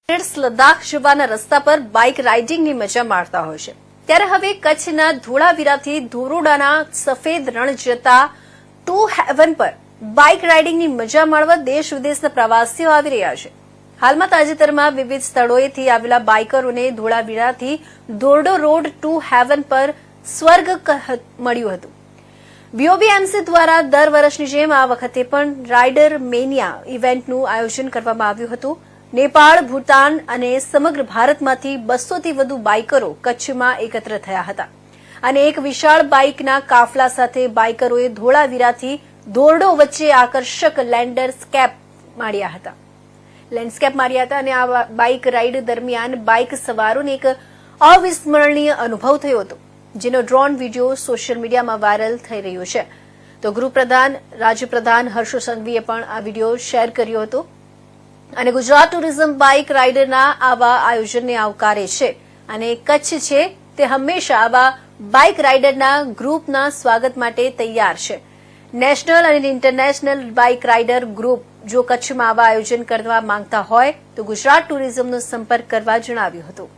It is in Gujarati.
લદ્દાખ જવાના રસ્તા પર બાઇક રાઇડિંગની મજા માણતા હોય છે ત્યારે હવે કચ્છના ધોળાવીરાથી ધોરડોના સફેદ રણ જતા ટુ હેવન પર બાઇક રાઇડિંગની મજા માણવા દેશ વિદેશના પ્રવાસીઓ આવી રહ્યા છે. હાલમાં તાજેતરમાં વિવિધ સ્થળોએથી આવેલા બાઇકરોને ધોળાવીરાથી ધોરડો રોડ ટુ હેવન પર સ્વર્ગ મળ્યું હતું. બીઓબીએમસી દ્વારા દર વર્ષની જેમ આ વખતે પણ રાઇડર મેનિયા ઇવેન્ટનું આયોજન કરવામાં આવ્યું હતું. નેપાળ, ભૂટાન અને સમગ્ર ભારતમાંથી 200થી વધુ બાઇકરો કચ્છમાં એકત્ર થયા હતા અને એક વિશાળ બાઇકના કાફલા સાથે બાઇકરોએ ધોળાવીરાથી ધોરડો વચ્ચે આકર્ષક લેન્ડસ્કેપ માર્યા હતા અને આ બાઇક રાઇડ દરમિયાન બાઇક સવારોને એક અવિસ્મરણીય અનુભવ થયો હતો, જેનો ડ્રોન વિડીયો સોશિયલ મીડિયામાં વાયરલ થઈ રહ્યો છે. તો ગૃહપ્રધાન રાજ્યપ્રધાન હર્ષ સંઘવીએ પણ આ વિડીયો શેર કર્યો હતો અને ગુજરાત ટુરિઝમ બાઇક રાઇડરના આવા આયોજનને આવકારે છે અને કચ્છ છે તે હંમેશા આવા બાઇક રાઇડરના ગ્રુપના સ્વાગત માટે તૈયાર છે. નેશનલ અને ઇન્ટરનેશનલ બાઇક રાઇડર ગ્રુપ જો કચ્છમાં આવા આયોજન કરવા માંગતા હોય તો ગુજરાત ટુરિઝમનો સંપર્ક કરવા જણાવ્યું હતું.